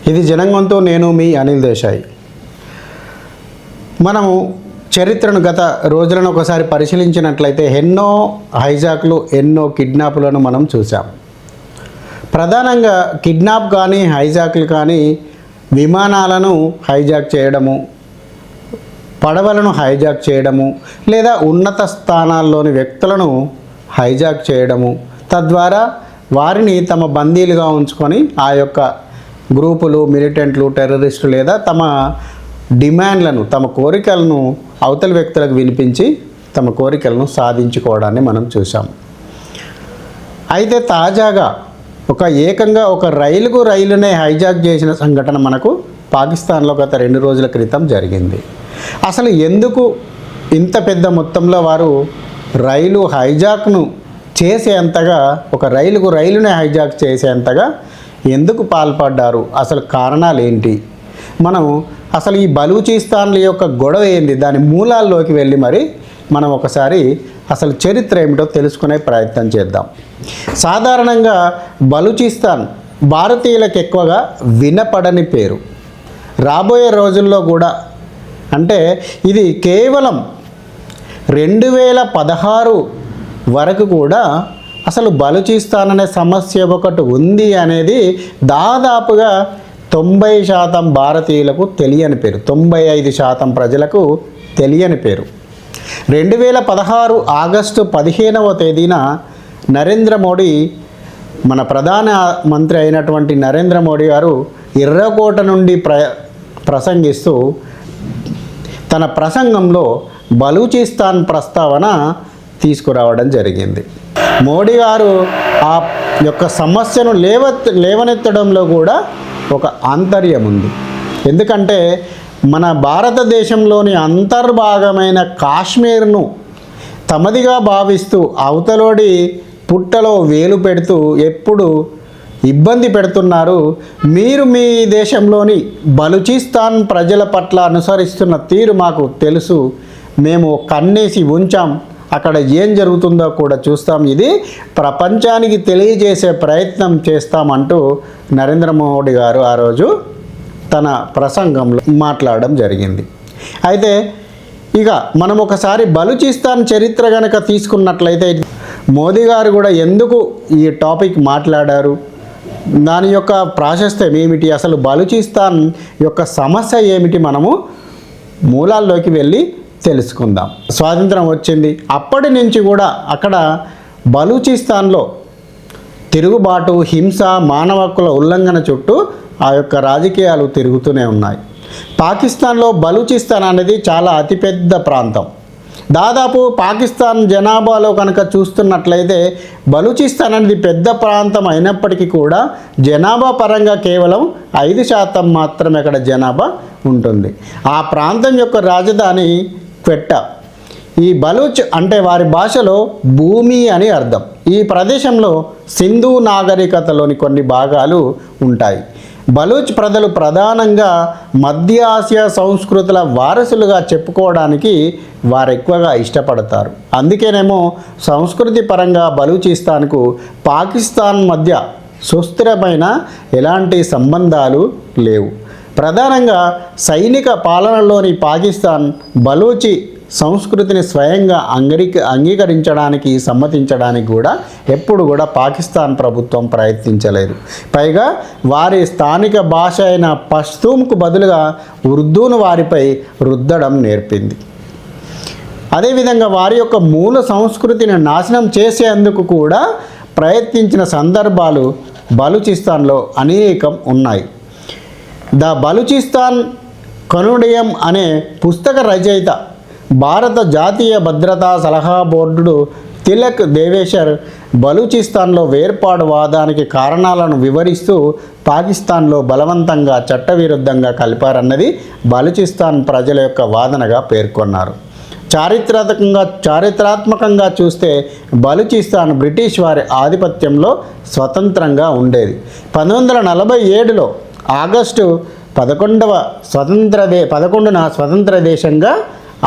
ఇది జనంగంతో నేను మీ అనిల్ దేశాయ్. మనము చరిత్రను గత రోజులను ఒకసారి పరిశీలించినట్లయితే ఎన్నో హైజాక్లు, ఎన్నో కిడ్నాప్లను మనం చూసాం. ప్రధానంగా కిడ్నాప్ కానీ, హైజాక్లు కానీ విమానాలను హైజాక్ చేయడము, పడవలను హైజాక్ చేయడము, లేదా ఉన్నత స్థానాల్లోని వ్యక్తులను హైజాక్ చేయడము, తద్వారా వారిని తమ బందీలుగా ఉంచుకొని ఆ యొక్క గ్రూపులు, మిలిటెంట్లు, టెర్రరిస్టులు లేదా తమ డిమాండ్లను, తమ కోరికలను అవతలి వ్యక్తులకు వినిపించి తమ కోరికలను సాధించుకోవడాన్ని మనం చూసాం. అయితే తాజాగా ఏకంగా ఒక రైలునే హైజాక్ చేసిన సంఘటన మనకు పాకిస్తాన్లో గత 2 రోజుల క్రితం జరిగింది. అసలు ఎందుకు ఇంత పెద్ద మొత్తంలో వారు రైలు హైజాక్ను చేసేంతగా, ఒక రైలునే హైజాక్ చేసేంతగా ఎందుకు పాల్పడ్డారు? అసలు కారణాలు ఏంటి? మనం అసలు ఈ బలూచిస్తాన్ల యొక్క గొడవ ఏంది, దాని మూలాల్లోకి వెళ్ళి మరి మనం ఒకసారి అసలు చరిత్ర ఏమిటో తెలుసుకునే ప్రయత్నం చేద్దాం. సాధారణంగా బలూచిస్తాన్ భారతీయులకు ఎక్కువగా వినపడని పేరు. రాబోయే రోజుల్లో కూడా, అంటే ఇది కేవలం 2016 వరకు కూడా అసలు బలూచిస్తాన్ అనే సమస్య ఒకటి ఉంది అనేది దాదాపుగా 90% భారతీయులకు తెలియని పేరు, 95% ప్రజలకు తెలియని పేరు. 2016 ఆగస్టు 15వ తేదీన నరేంద్ర మోడీ, మన ప్రధాన మంత్రి అయినటువంటి నరేంద్ర మోడీ గారు ఎర్రకోట నుండి ప్రసంగిస్తూ తన ప్రసంగంలో బలూచిస్తాన్ ప్రస్తావన తీసుకురావడం జరిగింది. మోడీ గారు ఆ యొక్క సమస్యను లేవనెత్తడంలో కూడా ఒక ఆంతర్యం ఉంది. ఎందుకంటే మన భారతదేశంలోని అంతర్భాగమైన కాశ్మీర్ను తమదిగా భావిస్తూ అవతలోడి పుట్టలో వేలు పెడుతూ ఎప్పుడు ఇబ్బంది పెడుతున్నారు. మీరు మీ దేశంలోని బలూచిస్తాన్ ప్రజల పట్ల అనుసరిస్తున్న తీరు మాకు తెలుసు, మేము కన్నేసి ఉంచాం, అక్కడ ఏం జరుగుతుందో కూడా చూస్తాం, ఇది ప్రపంచానికి తెలియజేసే ప్రయత్నం చేస్తామంటూ నరేంద్ర మోడీ గారు ఆ రోజు తన ప్రసంగంలో మాట్లాడడం జరిగింది. అయితే ఇక మనం ఒకసారి బలూచిస్తాన్ చరిత్ర కనుక తీసుకున్నట్లయితే మోదీ గారు కూడా ఎందుకు ఈ టాపిక్ మాట్లాడారు, దాని యొక్క ప్రాశస్త్యం ఏమిటి, అసలు బలూచిస్తాన్ యొక్క సమస్య ఏమిటి, మనము మూలాల్లోకి వెళ్ళి తెలుసుకుందాం. స్వాతంత్రం వచ్చింది, అప్పటి నుంచి కూడా అక్కడ బలూచిస్తాన్లో తిరుగుబాటు, హింస, మానవ హక్కుల ఉల్లంఘన చుట్టూ ఆ యొక్క రాజకీయాలు తిరుగుతూనే ఉన్నాయి. పాకిస్తాన్లో బలూచిస్తాన్ అనేది చాలా అతిపెద్ద ప్రాంతం. దాదాపు పాకిస్తాన్ జనాభాలో కనుక చూస్తున్నట్లయితే బలూచిస్తాన్ అనేది పెద్ద ప్రాంతం అయినప్పటికీ కూడా జనాభా పరంగా కేవలం 5% మాత్రమే అక్కడ జనాభా ఉంటుంది. ఆ ప్రాంతం యొక్క రాజధాని క్వెట్టా. ఈ బలూచ్ అంటే వారి భాషలో భూమి అని అర్థం. ఈ ప్రదేశంలో సింధు నాగరికతలోని కొన్ని భాగాలు ఉంటాయి. బలూచ్ ప్రజలు ప్రధానంగా మధ్య ఆసియా సంస్కృతుల వారసులుగా చెప్పుకోవడానికి వారు ఎక్కువగా ఇష్టపడతారు. అందుకేనేమో సంస్కృతి పరంగా బలూచిస్తాన్కు పాకిస్తాన్ మధ్య సుస్థిరమైన ఎలాంటి సంబంధాలు లేవు. ప్రధానంగా సైనిక పాలనలోని పాకిస్తాన్ బలూచి సంస్కృతిని స్వయంగా అంగీకరించడానికి, సమ్మతించడానికి కూడా ఎప్పుడు కూడా పాకిస్తాన్ ప్రభుత్వం ప్రయత్నించలేదు. పైగా వారి స్థానిక భాష అయిన పష్తూన్కు బదులుగా ఉర్దూను వారిపై రుద్దడం నేర్పింది. అదేవిధంగా వారి యొక్క మూల సంస్కృతిని నాశనం చేసేందుకు కూడా ప్రయత్నించిన సందర్భాలు బలూచిస్తాన్లో అనేకం ఉన్నాయి. ద బలూచిస్తాన్ కనుడియం అనే పుస్తక రచయిత, భారత జాతీయ భద్రతా సలహా బోర్డు తిలక్ దేవేశర్ బలూచిస్తాన్లో వేర్పాటువాదానికి కారణాలను వివరిస్తూ పాకిస్తాన్లో బలవంతంగా చట్టవిరుద్ధంగా కలిపారన్నది బలూచిస్తాన్ ప్రజల యొక్క వాదనగా పేర్కొన్నారు. చారిత్రాత్మకంగా చూస్తే బలూచిస్తాన్ బ్రిటిష్ వారి ఆధిపత్యంలో స్వతంత్రంగా ఉండేది. 1947లో ఆగస్టు 11వ స్వతంత్ర దేశంగా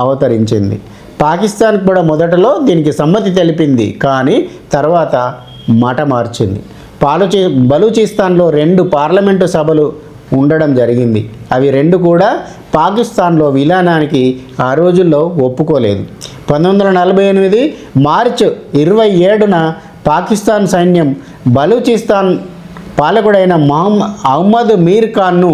అవతరించింది. పాకిస్తాన్ కూడా మొదటలో దీనికి సమ్మతి తెలిపింది, కానీ తర్వాత మాట మార్చింది. బలూచిస్తాన్లో 2 పార్లమెంటు సభలు ఉండడం జరిగింది. అవి రెండు కూడా పాకిస్తాన్లో విలీనానికి ఆ రోజుల్లో ఒప్పుకోలేదు. 1948 మార్చి 27న పాకిస్తాన్ సైన్యం బలూచిస్తాన్ పాలకుడైన అహ్మద్ మీర్ ఖాన్ను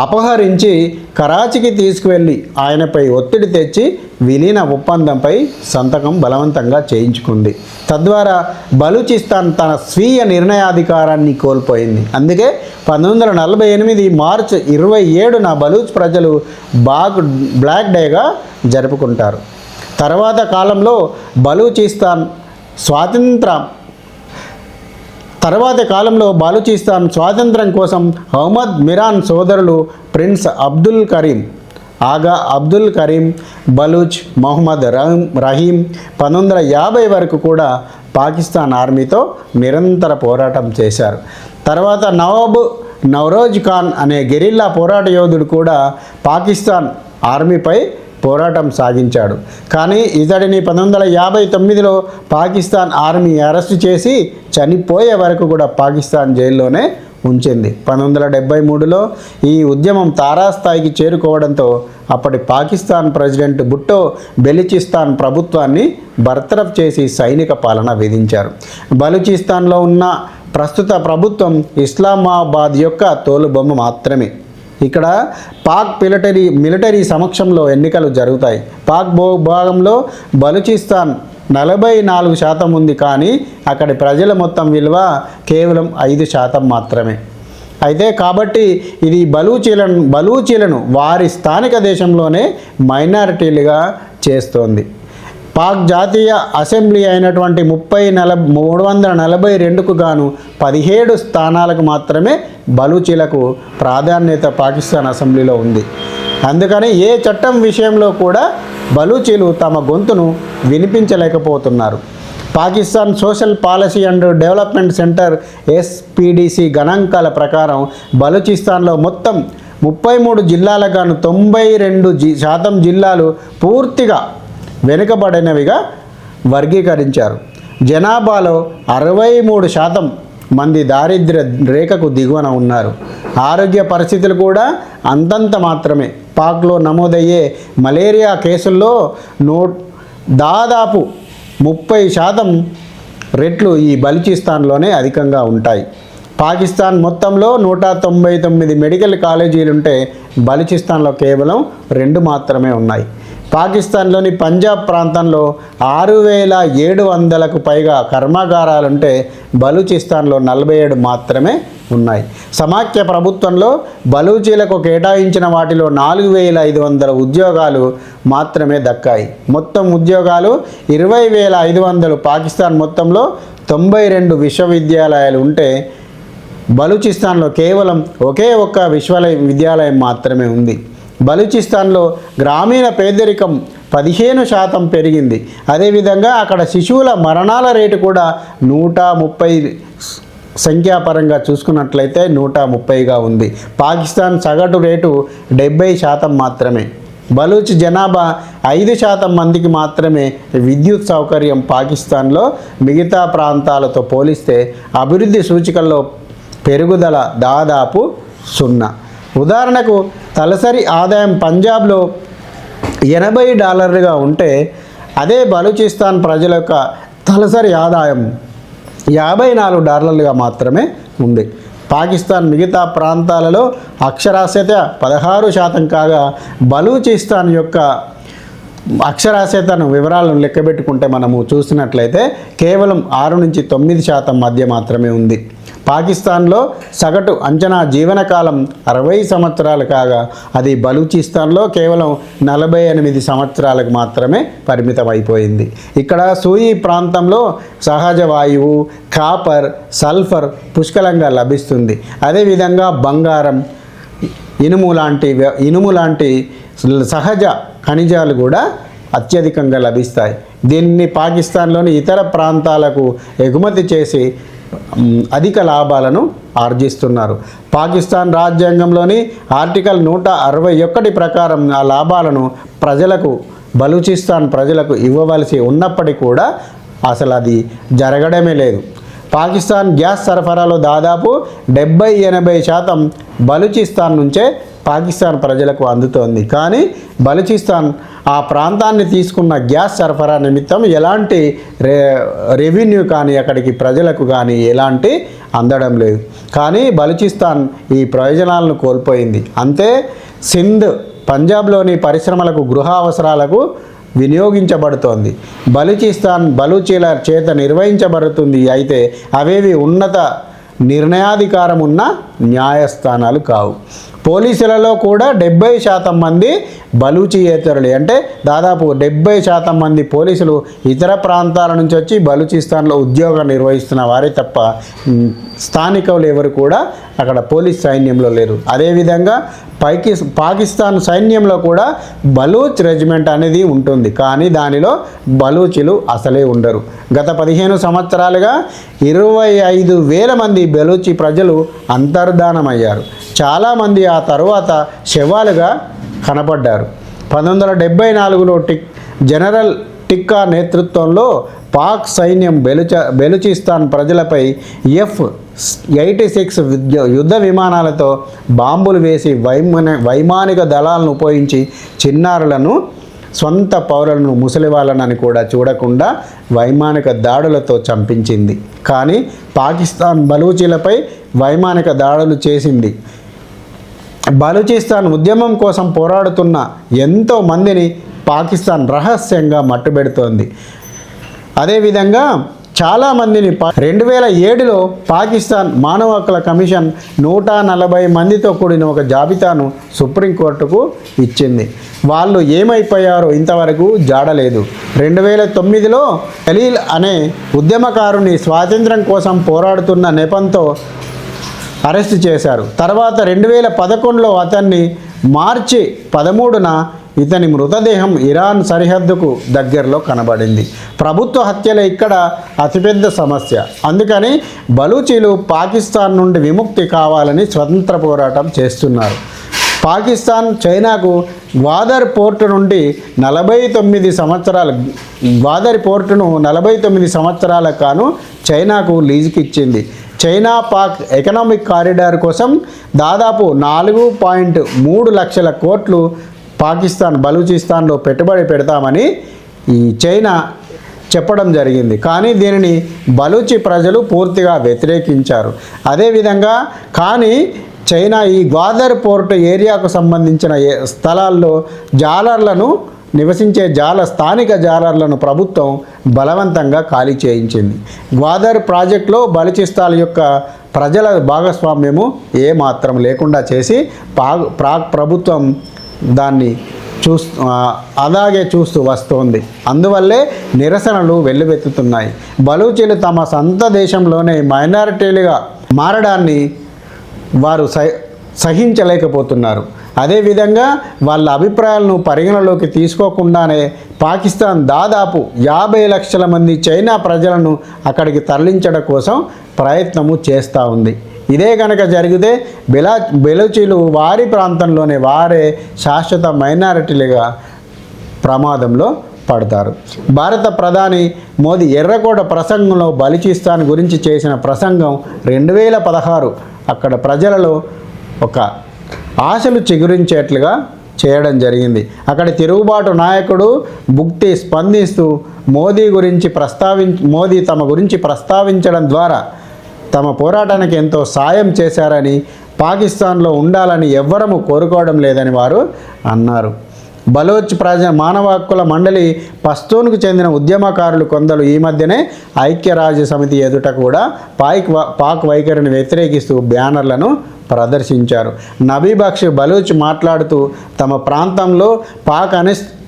అపహరించి కరాచీకి తీసుకువెళ్ళి ఆయనపై ఒత్తిడి తెచ్చి విలీన ఒప్పందంపై సంతకం బలవంతంగా చేయించుకుంది. తద్వారా బలూచిస్తాన్ తన స్వీయ నిర్ణయాధికారాన్ని కోల్పోయింది. అందుకే 1948 మార్చి 27న బలూచ్ ప్రజలు బ్లాక్ డేగా జరుపుకుంటారు. తర్వాత కాలంలో బలూచిస్తాన్ స్వాతంత్రం కోసం అహ్మద్ మిరాన్ సోదరులు ప్రిన్స్ అబ్దుల్ కరీం బలూచ్ మొహమ్మద్ రహీం 1950 వరకు కూడా పాకిస్తాన్ ఆర్మీతో నిరంతర పోరాటం చేశారు. తర్వాత నవాబ్ నవరోజ్ ఖాన్ అనే గెరిల్లా పోరాట యోధుడు కూడా పాకిస్తాన్ ఆర్మీపై పోరాటం సాగించాడు. కానీ ఇతడిని 1959లో పాకిస్తాన్ ఆర్మీ అరెస్టు చేసి చనిపోయే వరకు కూడా పాకిస్తాన్ జైల్లోనే ఉంచింది. 1973లో ఈ ఉద్యమం తారాస్థాయికి చేరుకోవడంతో అప్పటి పాకిస్తాన్ ప్రెసిడెంట్ భుట్టో బెలూచిస్తాన్ ప్రభుత్వాన్ని బర్తరఫ్ చేసి సైనిక పాలన విధించారు. బలూచిస్తాన్లో ఉన్న ప్రస్తుత ప్రభుత్వం ఇస్లామాబాద్ యొక్క తోలుబొమ్మ మాత్రమే. ఇక్కడ పాక్ మిలిటరీ సమక్షంలో ఎన్నికలు జరుగుతాయి. పాక్ భాగంలో బలూచిస్తాన్ 44% ఉంది. కానీ అక్కడి ప్రజల మొత్తం విలువ కేవలం 5% మాత్రమే. అయితే కాబట్టి ఇది బలూచీలను వారి స్థానిక దేశంలోనే మైనారిటీలుగా చేస్తోంది. పాక్ జాతీయ అసెంబ్లీ అయినటువంటి 342కు గాను 17 స్థానాలకు మాత్రమే బలూచీలకు ప్రాధాన్యత పాకిస్తాన్ అసెంబ్లీలో ఉంది. అందుకని ఏ చట్టం విషయంలో కూడా బలూచీలు తమ గొంతును వినిపించలేకపోతున్నారు. Pakistan social policy and development centre SPDC గణాంకాల ప్రకారం బలూచిస్తాన్లో మొత్తం 33 జిల్లాలకు గాను 92% జిల్లాలు పూర్తిగా వెనుకబడినవిగా వర్గీకరించారు. జనాభాలో 63% మంది దారిద్ర్య రేఖకు దిగువన ఉన్నారు. ఆరోగ్య పరిస్థితులు కూడా అంతంత మాత్రమే. పాక్లో నమోదయ్యే మలేరియా కేసుల్లో దాదాపు 30% రెట్లు ఈ బలూచిస్తాన్లోనే అధికంగా ఉంటాయి. పాకిస్తాన్ మొత్తంలో 199 మెడికల్ కాలేజీలుంటే బలూచిస్తాన్లో కేవలం 2 మాత్రమే ఉన్నాయి. పాకిస్తాన్లోని పంజాబ్ ప్రాంతంలో 6700కు పైగా కర్మాగారాలుంటే బలూచిస్తాన్లో 47 మాత్రమే ఉన్నాయి. సమాఖ్య ప్రభుత్వంలో బలూచీలకు కేటాయించిన వాటిలో 4500 ఉద్యోగాలు మాత్రమే దక్కాయి. మొత్తం ఉద్యోగాలు 20500. పాకిస్తాన్ మొత్తంలో 92 విశ్వవిద్యాలయాలు ఉంటే బలూచిస్తాన్లో కేవలం ఒకే ఒక్క విశ్వవిద్యాలయం మాత్రమే ఉంది. బలూచిస్తాన్లో గ్రామీణ పేదరికం 15% పెరిగింది. అదేవిధంగా అక్కడ శిశువుల మరణాల రేటు కూడా 130 సంఖ్యాపరంగా చూసుకున్నట్లయితే 130గా ఉంది. పాకిస్తాన్ సగటు రేటు 70% మాత్రమే. బలూచ్ జనాభా 5% మందికి మాత్రమే విద్యుత్ సౌకర్యం. పాకిస్తాన్లో మిగతా ప్రాంతాలతో పోలిస్తే అభివృద్ధి సూచికల్లో పెరుగుదల దాదాపు 0. ఉదాహరణకు తలసరి ఆదాయం పంజాబ్లో $80 ఉంటే అదే బలూచిస్తాన్ ప్రజల యొక్క తలసరి ఆదాయం $54 మాత్రమే ఉంది. పాకిస్తాన్ మిగతా ప్రాంతాలలో అక్షరాస్యత 16% కాగా బలూచిస్తాన్ యొక్క అక్షరాస్యతను వివరాలను లెక్కబెట్టుకుంటే మనము చూసినట్లయితే కేవలం 6 నుంచి 9% మధ్య మాత్రమే ఉంది. పాకిస్తాన్లో సగటు అంచనా జీవనకాలం 60 సంవత్సరాలు కాగా అది బలూచిస్తాన్లో కేవలం 48 సంవత్సరాలకు మాత్రమే పరిమితం అయిపోయింది. ఇక్కడ సూయి ప్రాంతంలో సహజ వాయువు, కాపర్, సల్ఫర్ పుష్కలంగా లభిస్తుంది. అదేవిధంగా బంగారం, ఇనుము లాంటి సహజ ఖనిజాలు కూడా అత్యధికంగా లభిస్తాయి. దీన్ని పాకిస్తాన్లోని ఇతర ప్రాంతాలకు ఎగుమతి చేసి అధిక లాభాలను ఆర్జిస్తున్నారు. పాకిస్తాన్ రాజ్యాంగంలోని ఆర్టికల్ 161 ప్రకారం ఆ లాభాలను బలూచిస్తాన్ ప్రజలకు ఇవ్వవలసి ఉన్నప్పటికీ కూడా అసలు అది జరగడమే లేదు. పాకిస్తాన్ గ్యాస్ సరఫరాలో దాదాపు 70-80% బలూచిస్తాన్ నుంచే పాకిస్తాన్ ప్రజలకు అందుతోంది. కానీ బలూచిస్తాన్ ఆ ప్రాంతాన్ని తీసుకున్న గ్యాస్ సరఫరా నిమిత్తం ఎలాంటి రెవెన్యూ కానీ అక్కడికి ప్రజలకు కానీ ఎలాంటి అందడం లేదు. కానీ బలూచిస్తాన్ ఈ ప్రయోజనాలను కోల్పోయింది. అంతే సింధ్ పంజాబ్లోని పరిశ్రమలకు గృహ అవసరాలకు వినియోగించబడుతోంది. బలూచిస్తాన్ బలూచీల చేత నిర్వహించబడుతుంది. అయితే అవేవి ఉన్నత నిర్ణయాధికారం ఉన్న న్యాయస్థానాలు కావు. పోలీసులలో కూడా 70% మంది బలూచియేతరులే. అంటే దాదాపు 70% మంది పోలీసులు ఇతర ప్రాంతాల నుంచి వచ్చి బలూచిస్తాన్లో ఉద్యోగం నిర్వహిస్తున్న వారే తప్ప స్థానికులు ఎవరు కూడా అక్కడ పోలీస్ సైన్యంలో లేరు. అదేవిధంగా పాకిస్తాన్ సైన్యంలో కూడా బలూచ్ రెజిమెంట్ అనేది ఉంటుంది. కానీ దానిలో బలూచీలు అసలే ఉండరు. గత 15 సంవత్సరాలుగా 25,000 మంది బలూచి ప్రజలు అంతర్ధానమయ్యారు. చాలామంది ఆ తరువాత శవాలుగా కనపడ్డారు. 1974లో జనరల్ టిక్కా నేతృత్వంలో పాక్ సైన్యం బెలూచిస్తాన్ ప్రజలపై F-86 యుద్ధ విమానాలతో బాంబులు వేసి వైమానిక దళాలను ఉపయోగించి చిన్నారులను, సొంత పౌరులను, ముసలి వాళ్ళని కూడా చూడకుండా వైమానిక దాడులతో చంపించింది. కానీ పాకిస్తాన్ బలూచీలపై వైమానిక దాడులు చేసింది. బలూచిస్తాన్ ఉద్యమం కోసం పోరాడుతున్న ఎంతో మందిని పాకిస్తాన్ రహస్యంగా మట్టుబెడుతోంది. అదేవిధంగా చాలామందిని 2007లో పాకిస్తాన్ మానవ హక్కుల కమిషన్ 140 మందితో కూడిన ఒక జాబితాను సుప్రీంకోర్టుకు ఇచ్చింది. వాళ్ళు ఏమైపోయారో ఇంతవరకు జాడలేదు. 2009లో ఖలీల్ అనే ఉద్యమకారుని స్వాతంత్ర్యం కోసం పోరాడుతున్న నెపంతో అరెస్ట్ చేశారు. తర్వాత 2011లో అతన్ని మార్చి 13న ఇతని మృతదేహం ఇరాన్ సరిహద్దుకు దగ్గరలో కనబడింది. ప్రభుత్వ హత్యలు ఇక్కడ అతిపెద్ద సమస్య. అందుకని బలూచీలు పాకిస్తాన్ నుండి విముక్తి కావాలని స్వతంత్ర పోరాటం చేస్తున్నారు. పాకిస్తాన్ చైనాకు గ్వాదర్ పోర్టు నుండి 49 సంవత్సరాలకు గాను చైనాకు లీజుకి ఇచ్చింది. చైనా పాక్ ఎకనామిక్ కారిడార్ కోసం దాదాపు 4.3 లక్షల కోట్లు పాకిస్తాన్ బలూచిస్తాన్లో పెట్టుబడి పెడతామని ఈ చైనా చెప్పడం జరిగింది. కానీ దీనిని బలూచి ప్రజలు పూర్తిగా వ్యతిరేకించారు. అదేవిధంగా కానీ చైనా ఈ గ్వాదర్ పోర్ట్ ఏరియాకు సంబంధించిన స్థలాల్లో జాలర్లను నివసించే స్థానిక జాలర్లను ప్రభుత్వం బలవంతంగా ఖాళీ చేయించింది. గ్వాదర్ ప్రాజెక్టులో బలూచిస్తాన్ యొక్క ప్రజల భాగస్వామ్యము ఏమాత్రం లేకుండా చేసి పాక్ ప్రభుత్వం దాన్ని అలాగే చూస్తూ వస్తోంది. అందువల్లే నిరసనలు వెల్లువెత్తుతున్నాయి. బలూచీలు తమ సొంత దేశంలోనే మైనారిటీలుగా మారడాన్ని వారు సహించలేకపోతున్నారు. అదేవిధంగా వాళ్ళ అభిప్రాయాలను పరిగణలోకి తీసుకోకుండానే పాకిస్తాన్ దాదాపు 50 లక్షల మంది చైనా ప్రజలను అక్కడికి తరలించడం కోసం ప్రయత్నము చేస్తూ ఉంది. ఇదే కనుక జరిగితే బెలూచీలు వారి ప్రాంతంలోనే వారే శాశ్వత మైనారిటీలుగా ప్రమాదంలో పడతారు. భారత ప్రధాని మోదీ ఎర్రకోట ప్రసంగంలో బలూచిస్తాన్ గురించి చేసిన ప్రసంగం 2016 అక్కడ ప్రజలలో ఒక ఆశలు చిగురించేట్లుగా చేయడం జరిగింది. అక్కడి తిరుగుబాటు నాయకుడు బుక్తి స్పందిస్తూ మోదీ తమ గురించి ప్రస్తావించడం ద్వారా తమ పోరాటానికి ఎంతో సాయం చేశారని, పాకిస్తాన్లో ఉండాలని ఎవ్వరము కోరుకోవడం లేదని వారు అన్నారు. బలోచ్ మానవ హక్కుల మండలి పస్తూన్కు చెందిన ఉద్యమకారులు కొందరు ఈ మధ్యనే ఐక్యరాజ్య సమితి ఎదుట కూడా పాక్ వైఖరిని వ్యతిరేకిస్తూ బ్యానర్లను ప్రదర్శించారు. నబీబక్ష్ బలూచ్ మాట్లాడుతూ తమ ప్రాంతంలో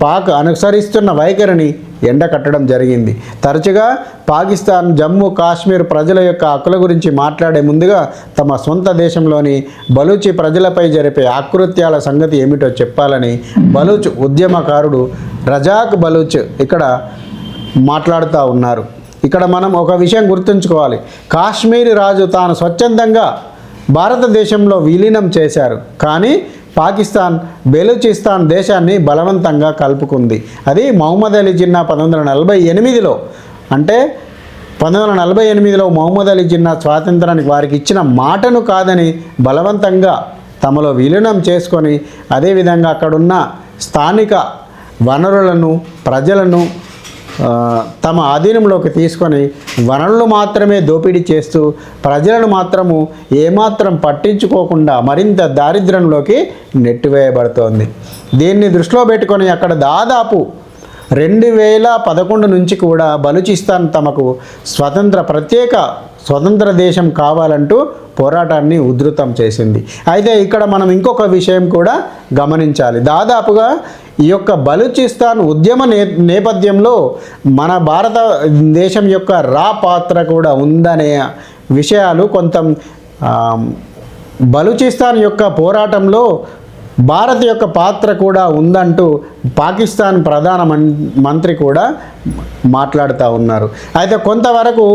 పాక్ అనుసరిస్తున్న వైఖరిని ఎండకట్టడం జరిగింది. తరచుగా పాకిస్తాన్ జమ్మూ కాశ్మీర్ ప్రజల యొక్క హక్కుల గురించి మాట్లాడే ముందుగా తమ సొంత దేశంలోని బలూచి ప్రజలపై జరిపే ఆకృత్యాల సంగతి ఏమిటో చెప్పాలని బలూచ్ ఉద్యమకారుడు రజాక్ బలూచ్ ఇక్కడ మాట్లాడుతూ ఉన్నారు. ఇక్కడ మనం ఒక విషయం గుర్తుంచుకోవాలి. కాశ్మీర్ రాజు తాను స్వచ్ఛందంగా భారతదేశంలో విలీనం చేశారు. కానీ పాకిస్తాన్ బెలూచిస్తాన్ దేశాన్ని బలవంతంగా కలుపుకుంది. అది మహమ్మద్ అలీ జిన్నా 1948లో, అంటే 1948లో మహమ్మద్ అలీ జిన్నా స్వాతంత్రానికి వారికి ఇచ్చిన మాటను కాదని బలవంతంగా తమలో విలీనం చేసుకొని అదేవిధంగా అక్కడున్న స్థానిక వనరులను ప్రజలను తమ ఆధీనంలోకి తీసుకొని వనరులు మాత్రమే దోపిడీ చేస్తూ ప్రజలను మాత్రము ఏమాత్రం పట్టించుకోకుండా మరింత దారిద్ర్యంలోకి నెట్టివేయబడుతోంది. దీన్ని దృష్టిలో పెట్టుకొని అక్కడ దాదాపు 2011 నుంచి కూడా బలూచిస్తాన్ తమకు స్వతంత్ర దేశం కావాలంటూ పోరాటాన్ని ఉధృతం చేసింది. అయితే ఇక్కడ మనం ఇంకొక విషయం కూడా గమనించాలి. దాదాపుగా ఈ యొక్క బలూచిస్తాన్ ఉద్యమ నేపథ్యంలో మన భారతదేశం యొక్క పాత్ర కూడా ఉందనే విషయాలు కొంత బలూచిస్తాన్ యొక్క పోరాటంలో భారత్ యొక్క పాత్ర కూడా ఉందంటూ పాకిస్తాన్ ప్రధాన మంత్రి కూడా మాట్లాడుతూ ఉన్నారు. అయితే కొంతవరకు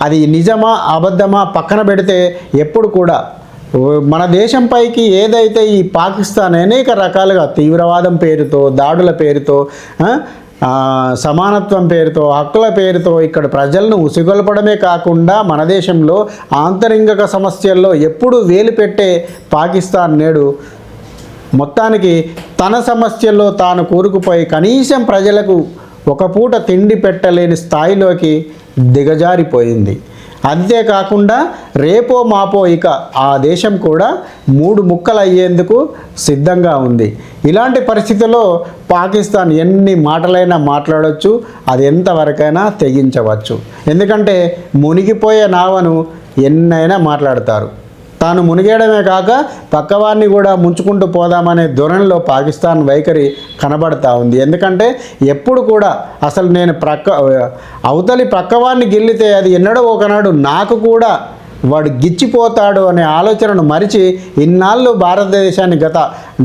అది నిజమా అబద్ధమా పక్కన పెడితే ఎప్పుడు కూడా మన దేశంపైకి ఏదైతే ఈ పాకిస్తాన్ అనేక రకాలుగా తీవ్రవాదం పేరుతో దాడుల పేరుతో సమానత్వం పేరుతో హక్కుల పేరుతో ఇక్కడ ప్రజలను ఉసిగొల్పడమే కాకుండా మన దేశంలో ఆంతరింగిక సమస్యల్లో ఎప్పుడు వేలు పెట్టే పాకిస్తాన్ నేడు మొత్తానికి తన సమస్యల్లో తాను కూరుకుపోయి కనీసం ప్రజలకు ఒక పూట తిండి పెట్టలేని స్థాయిలోకి దిగజారిపోయింది. అంతేకాకుండా రేపో మాపో ఇక ఆ దేశం కూడా 3 ముక్కలు అయ్యేందుకు సిద్ధంగా ఉంది. ఇలాంటి పరిస్థితుల్లో పాకిస్తాన్ ఎన్ని మాటలైనా మాట్లాడవచ్చు, అది ఎంతవరకైనా తెగించవచ్చు. ఎందుకంటే మునిగిపోయే నావను ఎన్నైనా మాట్లాడతారు. తాను మునిగేయడమే కాక పక్కవాడిని కూడా ముంచుకుంటూ పోదామనే ధోరణిలో పాకిస్తాన్ వైఖరి కనబడతా ఉంది. ఎందుకంటే ఎప్పుడు కూడా అసలు నేను అవతలి పక్కవాడిని గిల్లితే అది ఎన్నడో ఒకనాడు నాకు కూడా వాడు గిచ్చిపోతాడు అనే ఆలోచనను మరిచి ఇన్నాళ్ళు భారతదేశాన్ని గత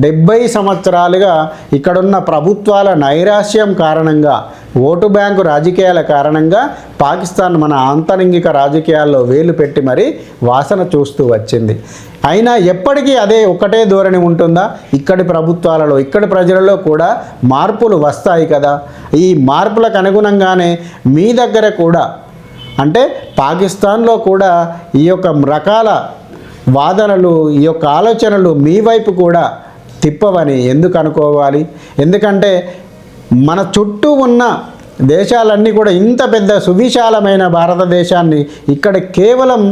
70 సంవత్సరాలుగా ఇక్కడున్న ప్రభుత్వాల నైరాశ్యం కారణంగా ఓటు బ్యాంకు రాజకీయాల కారణంగా పాకిస్తాన్ మన ఆంతరంగిక రాజకీయాల్లో వేలు పెట్టి మరీ వాసన చూస్తూ వచ్చింది. అయినా ఎప్పటికీ అదే ఒకటే ధోరణి ఉంటుందా? ఇక్కడి ప్రభుత్వాలలో ఇక్కడి ప్రజలలో కూడా మార్పులు వస్తాయి కదా. ఈ మార్పులకు అనుగుణంగానే మీ దగ్గర కూడా అంటే పాకిస్తాన్లో కూడా ఈ యొక్క రకాల వాదనలు ఈ యొక్క ఆలోచనలు మీ వైపు కూడా తిప్పవని ఎందుకు అనుకోవాలి? ఎందుకంటే మన చుట్టూ ఉన్న దేశాలన్నీ కూడా ఇంత పెద్ద సువిశాలమైన భారతదేశాన్ని ఇక్కడ కేవలం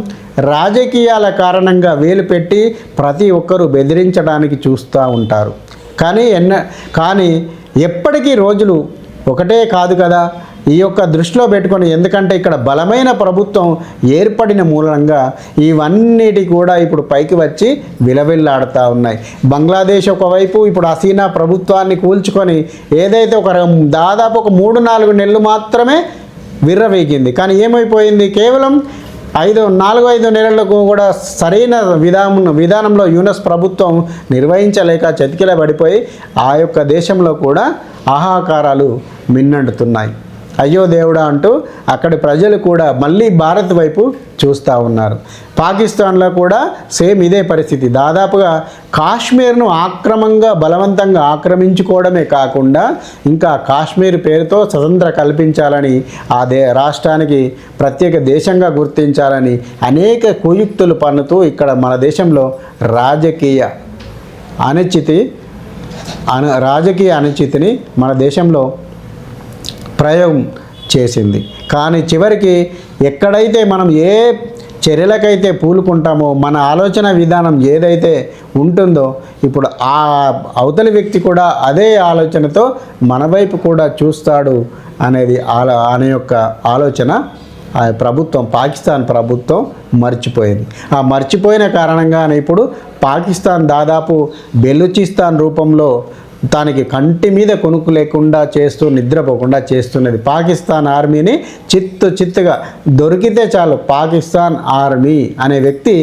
రాజకీయాల కారణంగా వేలు పెట్టి ప్రతి ఒక్కరూ బెదిరించడానికి చూస్తూ ఉంటారు. కానీ ఎప్పటికీ రోజులు ఒకటే కాదు కదా. ఈ యొక్క దృష్టిలో పెట్టుకొని ఎందుకంటే ఇక్కడ బలమైన ప్రభుత్వం ఏర్పడిన మూలంగా ఇవన్నిటి కూడా ఇప్పుడు పైకి వచ్చి విలవిల్లాడుతూ ఉన్నాయి. బంగ్లాదేశ్ ఒకవైపు ఇప్పుడు హసీనా ప్రభుత్వాన్ని కూల్చుకొని ఏదైతే దాదాపు ఒక 3-4 నెలలు మాత్రమే విర్రవీగింది. కానీ ఏమైపోయింది? కేవలం 4-5 నెలలకు కూడా సరైన విధానంలో యూనస్ ప్రభుత్వం నిర్వహించలేక చతికిలబడిపోయి ఆ యొక్క దేశంలో కూడా ఆహాకారాలు మిన్నండుతున్నాయి. అయ్యో దేవుడా అంటూ అక్కడి ప్రజలు కూడా మళ్ళీ భారత్ వైపు చూస్తూ ఉన్నారు. పాకిస్తాన్లో కూడా సేమ్ ఇదే పరిస్థితి. దాదాపుగా కాశ్మీర్ను బలవంతంగా ఆక్రమించుకోవడమే కాకుండా ఇంకా కాశ్మీర్ పేరుతో స్వతంత్ర కల్పించాలని ఆ రాష్ట్రానికి ప్రత్యేక దేశంగా గుర్తించాలని అనేక కుయుక్తులు పన్నుతూ ఇక్కడ మన దేశంలో రాజకీయ అనిశ్చితిని మన దేశంలో ప్రయోగం చేసింది. కానీ చివరికి ఎక్కడైతే మనం ఏ చర్యలకైతే పూనుకుంటామో మన ఆలోచన విధానం ఏదైతే ఉంటుందో ఇప్పుడు ఆ అవతలి వ్యక్తి కూడా అదే ఆలోచనతో మన వైపు కూడా చూస్తాడు అనే యొక్క ఆలోచన పాకిస్తాన్ ప్రభుత్వం మర్చిపోయింది. ఆ మర్చిపోయిన కారణంగానే ఇప్పుడు పాకిస్తాన్ దాదాపు బెలూచిస్తాన్ రూపంలో దానికి కంటి మీద కొనుక్కు లేకుండా చేస్తూ నిద్రపోకుండా చేస్తున్నది. పాకిస్తాన్ ఆర్మీని చిత్తుగా దొరికితే చాలు, పాకిస్తాన్ ఆర్మీ అనే వ్యక్తి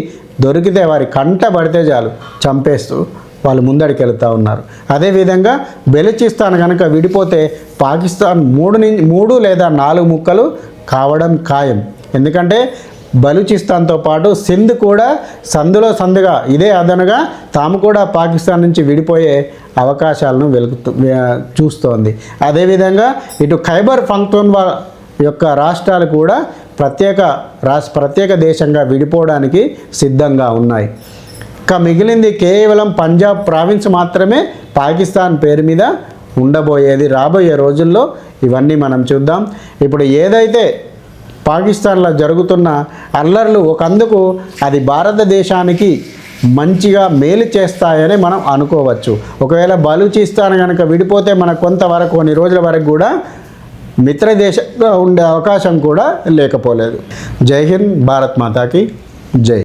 దొరికితే వారి కంట పడితే చాలు చంపేస్తూ వాళ్ళు ముందడికి వెళ్తూ ఉన్నారు. అదేవిధంగా బెలూచిస్తాన్ కనుక విడిపోతే పాకిస్తాన్ 3 లేదా 4 ముక్కలు కావడం ఖాయం. ఎందుకంటే బలూచిస్తాన్తో పాటు సింధ్ కూడా సందుగా ఇదే అదనుగా తాము కూడా పాకిస్తాన్ నుంచి విడిపోయే అవకాశాలను చూస్తోంది. అదేవిధంగా ఇటు ఖైబర్ పఖ్తూన్ఖ్వా యొక్క రాష్ట్రాలు కూడా ప్రత్యేక దేశంగా విడిపోవడానికి సిద్ధంగా ఉన్నాయి. ఇక మిగిలింది కేవలం పంజాబ్ ప్రావిన్స్ మాత్రమే పాకిస్తాన్ పేరు మీద ఉండబోయేది. రాబోయే రోజుల్లో ఇవన్నీ మనం చూద్దాం. ఇప్పుడు ఏదైతే పాకిస్తాన్లో జరుగుతున్న అల్లర్లు ఒకందుకు అది భారతదేశానికి మంచిగా మేలు చేస్తాయని మనం అనుకోవచ్చు. ఒకవేళ బలూచిస్తాన్ కనుక విడిపోతే మనకు కొంతవరకు కొన్ని రోజుల వరకు కూడా మిత్రదేశంగా ఉండే అవకాశం కూడా లేకపోలేదు. జై హింద్, భారత్ మాతాకి జై.